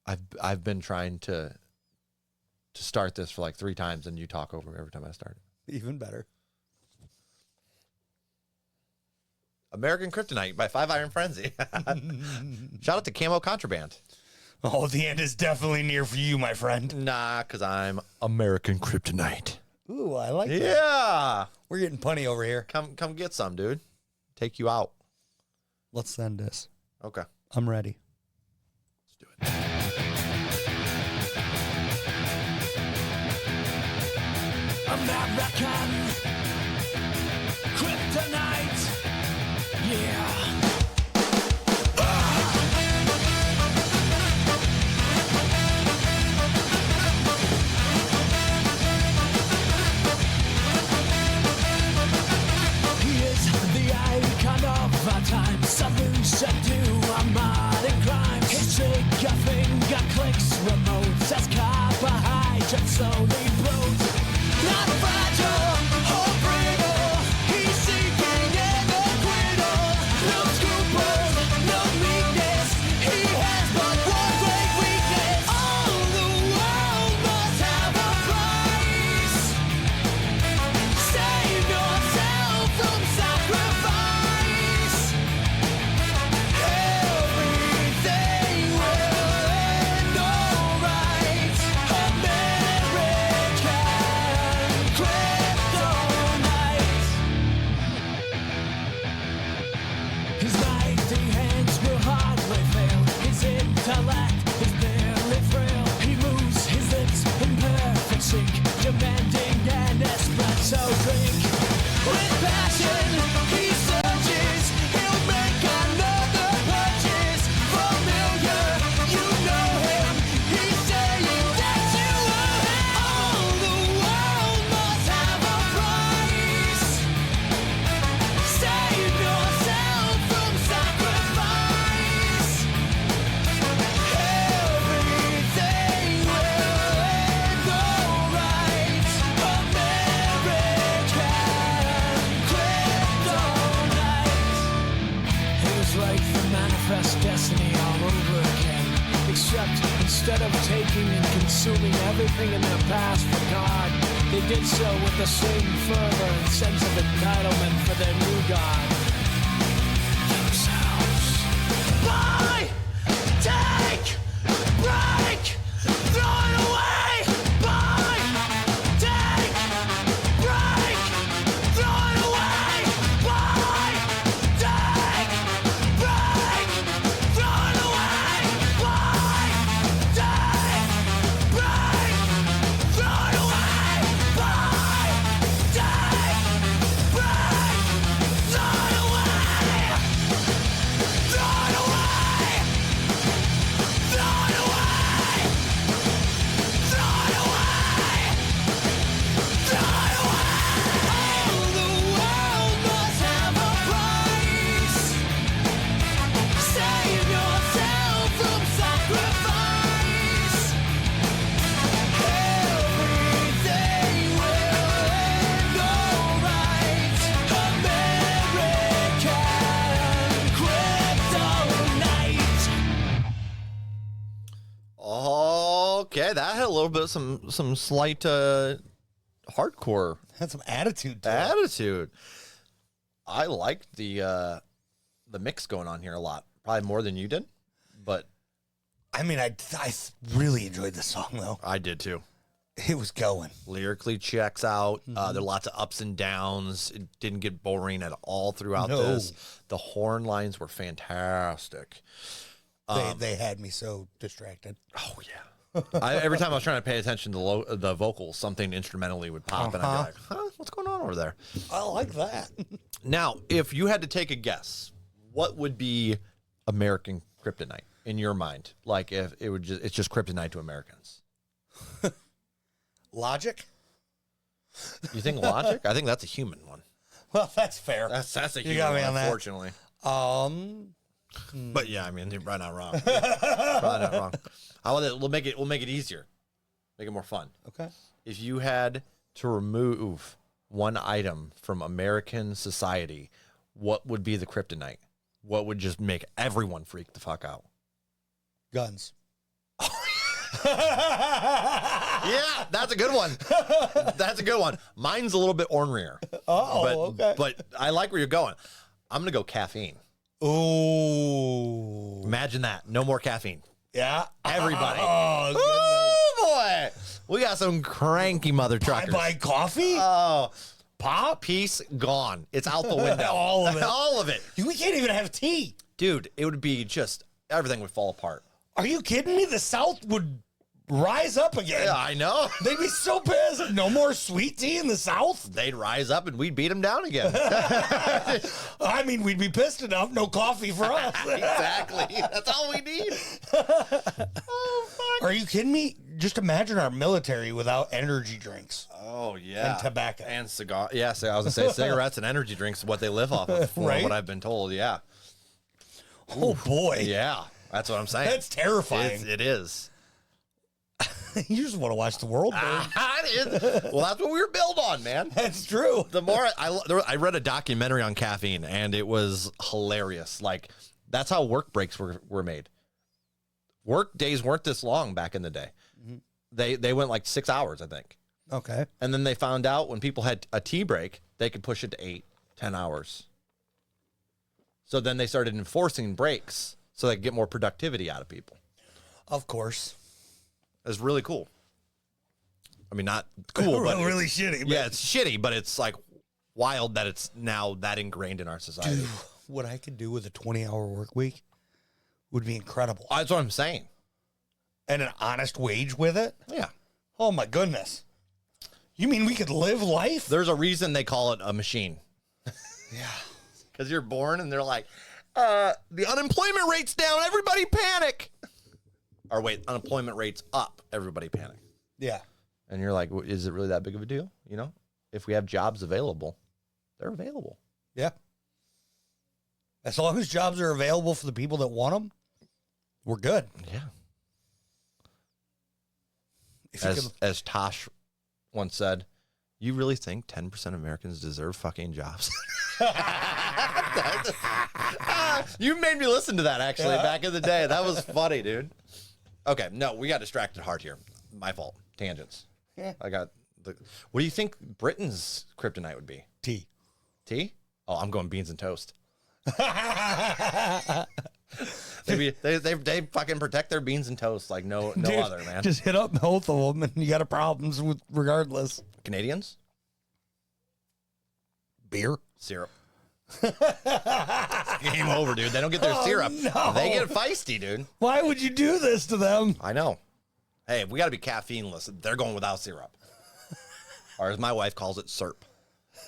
I've been trying to start this for like 3 times, and you talk over every time I start it. Even better. American Kryptonite by 5 Iron Frenzy. Shout out to Camo Contraband. Oh, the end is definitely near for you, my friend. Nah, because I'm American Kryptonite. Ooh, I like that. Yeah. We're getting punny over here. Come get some, dude. Take you out. Let's send this. Okay. I'm ready. Let's do it. American Kryptonite. Yeah. He is the icon of our time, solution to our modern crimes. His trigger finger clicks remotes as carbohydrates slowly blows. Not fragile or brittle, he's seeking an acquittal. No scruples, no meekness, he has but one great weakness. All the world must have a price. Save yourself from sacrifice. Everything will end alright. American Kryptonite. His mighty hands will hardly fail. His intellect is barely frail. He moves his lips in perfect sync, demanding an espresso drink. With passion, he searches. He'll make another purchase. Familiar, you know him. He's saying that you owe him. All the world must have a price. Save yourself from sacrifice. Everything will end alright. American Kryptonite. It was like the manifest destiny all over again. Except instead of taking and consuming everything in their past for God, they did so with the same fervor and sense of entitlement for their new God. Themselves. Buy! Take! Break! Throw it away! Buy! Take! Break! Throw it away! Buy! Take! Break! Throw it away! Buy! Take! Break! Throw it away! Buy! Take! Break! Throw it away! Throw it away! Throw it away! Throw it away! Throw it away! All the world must have a price. Save yourself from sacrifice. Everything will end alright. American Kryptonite. Okay, that had a little bit of some slight hardcore Had some attitude to it. attitude. I liked the mix going on here a lot. Probably more than you did, but I mean, I really enjoyed the song, though. I did too. It was going. Lyrically checks out. There are lots of ups and downs. It didn't get boring at all throughout No. this. The horn lines were fantastic. They had me so distracted. Oh yeah. Every time I was trying to pay attention to the vocals, something instrumentally would pop, and I'd be like, "Huh, what's going on over there?" I like that. Now, if you had to take a guess, what would be American Kryptonite in your mind? Like, if it would it's just Kryptonite to Americans. Logic? You think Logic? I think that's a human one. Well, that's fair. That's a You human got me one, on that. unfortunately. But yeah, I mean, you're probably not wrong. Probably not wrong. How about it? We'll make it easier. Make it more fun. Okay. If you had to remove one item from American society, what would be the kryptonite? What would just make everyone freak the fuck out? Guns. Yeah, that's a good one. That's a good one. Mine's a little bit ornerier. Okay. But I like where you're going. I'm going to go caffeine. Ooh. Imagine that. No more caffeine. Yeah. Everybody. Oh, Oh, boy. We got some cranky mother truckers. Bye-bye coffee? Oh, pop piece gone. It's out the window. All of it. All of it. We can't even have tea. Dude, it would be just, everything would fall apart. Are you kidding me? The South would rise up again. Yeah, I know. They'd be so pissed. No more sweet tea in the South? They'd rise up and we'd beat them down again. I mean, we'd be pissed enough. No coffee for us. Exactly. That's all we need. Oh, fuck. Are you kidding me? Just imagine our military without energy drinks. Oh, yeah. And tobacco. And cigar. Yeah, so I was going to say cigarettes and energy drinks, what they live off of, from Right? what I've been told. Yeah. Oh, boy. Yeah. That's what I'm saying. That's terrifying. It is. You just want to watch the world burn. Well, that's what we were built on, man. That's true. The more I read a documentary on caffeine, and it was hilarious. Like, that's how work breaks were made. Work days weren't this long back in the day. Mm-hmm. They went like 6 hours, I think. Okay. And then they found out when people had a tea break, they could push it to 8-10 hours. So then they started enforcing breaks so they could get more productivity out of people. Of course. It's really cool. I mean, not cool, but really shitty. But yeah, it's shitty, but it's like wild that it's now that ingrained in our society. dude, what I could do with a 20-hour work week would be incredible. That's what I'm saying. And an honest wage with it? Yeah. Oh, my goodness. You mean we could live life? There's a reason they call it a machine. Yeah. Because you're born and they're like, the unemployment rate's down, everybody panic. Or wait, unemployment rate's up, everybody panic. Yeah. And you're like, is it really that big of a deal? You know, if we have jobs available, they're available. Yeah. As long as jobs are available for the people that want them, we're good. Yeah. If you As Tosh once said, you really think 10% of Americans deserve fucking jobs? You made me listen to that, actually, back in the day. That was funny, dude. Okay, no, we got distracted hard here. My fault. Tangents. Yeah. I got the... What do you think Britain's kryptonite would be? tea. Tea? Oh, I'm going beans and toast. They fucking protect their beans and toast like no Dude, other, man. Just hit up both of them and you got a problems with regardless. Canadians? Beer. Syrup. Game over, dude. They don't get their syrup. no. They get feisty, dude. Why would you do this to them? I know. Hey, we got to be caffeine-less. They're going without syrup. Or as my wife calls it, syrup.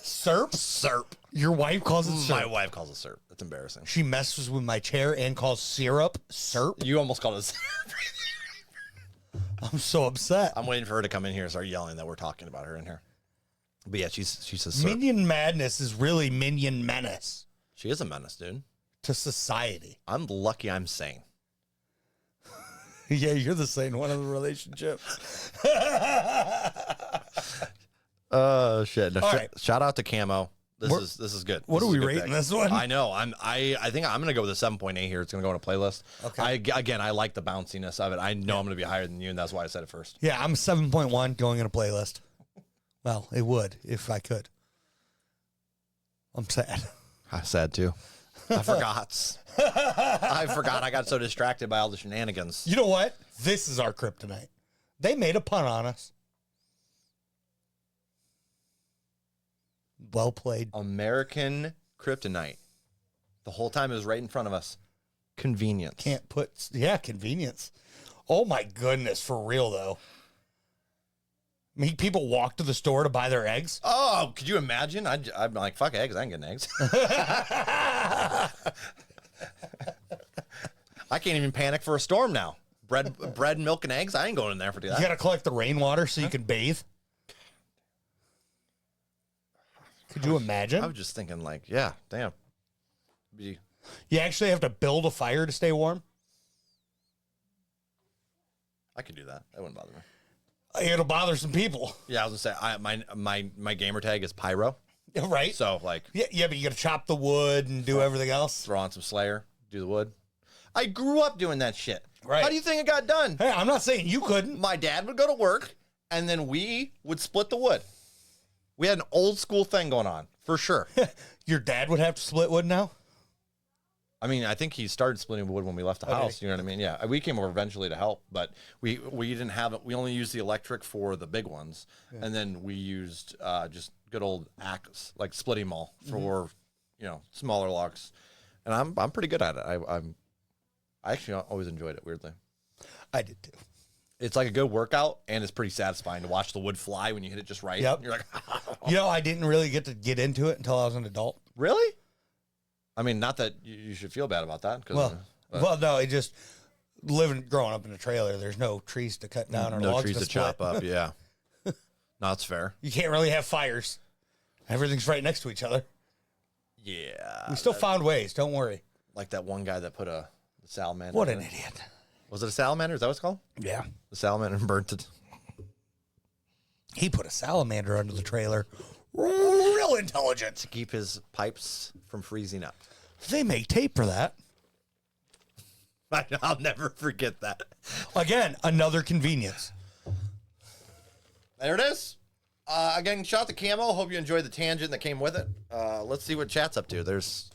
Syrup? Syrup. Your wife calls it My syrup. wife calls it syrup. That's embarrassing. She messes with my chair and calls syrup syrup. You almost called it syrup. I'm so upset. I'm waiting for her to come in here and start yelling that we're talking about her in here. But yeah, she says syrup. Minion madness is really minion menace She is a menace, dude. to society. I'm lucky I'm sane. Yeah, you're the same one in the relationship. Oh shit! No, All right. Shout out to Camo. This is good. What This are is a we good rating pick. this one? I know. I think I'm gonna go with a 7.8 here. It's gonna go on a playlist. Okay. I like the bounciness of it. I know I'm gonna be higher than you, and that's why I said it first. Yeah, I'm 7.1 going in a playlist. Well, it would if I could. I'm sad. I'm sad too. I forgot. I forgot. I got so distracted by all the shenanigans. You know what? This is our kryptonite. They made a pun on us. Well played. American Kryptonite. The whole time it was right in front of us. Convenience. Can't put, yeah, convenience. Oh my goodness, for real though. Make people walk to the store to buy their eggs. Oh, could you imagine? I'm like, fuck eggs. I ain't getting eggs. I can't even panic for a storm now. Bread, milk, and eggs. I ain't going in there for that. You got to collect the rainwater so you can bathe. Could you imagine? I was just thinking, like, yeah, damn. You actually have to build a fire to stay warm. I could do that. That wouldn't bother me. It'll bother some people. Yeah, I was gonna say, my gamer tag is Pyro. Right? So like, Yeah, but you got to chop the wood and do everything else. throw on some Slayer, do the wood. I grew up doing that shit. Right. How do you think it got done? Hey, I'm not saying you couldn't. My dad would go to work, and then we would split the wood. We had an old school thing going on, for sure. Your dad would have to split wood now? I mean, I think he started splitting wood when we left the house. You know what I mean? Yeah, we came over eventually to help, but we didn't have it. We only used the electric for the big ones, and then we used just good old axe, like splitting them all for smaller logs. And I'm pretty good at it. I actually always enjoyed it. Weirdly, I did too. it's like a good workout, and it's pretty satisfying to watch the wood fly when you hit it just right. Yep. You're like, I didn't really get into it until I was an adult. really? I mean, not that you should feel bad about that. Well, no, it just growing up in a trailer. There's no trees to cut down or no logs trees to split. chop up. Yeah, no, that's fair. You can't really have fires. Everything's right next to each other. Yeah, We still found ways. Don't worry. like that one guy that put a salamander. What in an it. idiot. Was it a salamander? Is that what it's called? Yeah. The salamander burnt it. He put a salamander under the trailer. Real intelligent. To keep his pipes from freezing up. They make tape for that. I'll never forget that. Again, another convenience. There it is. Again, shout out to Camo. Hope you enjoyed the tangent that came with it. Let's see what chat's up to. There's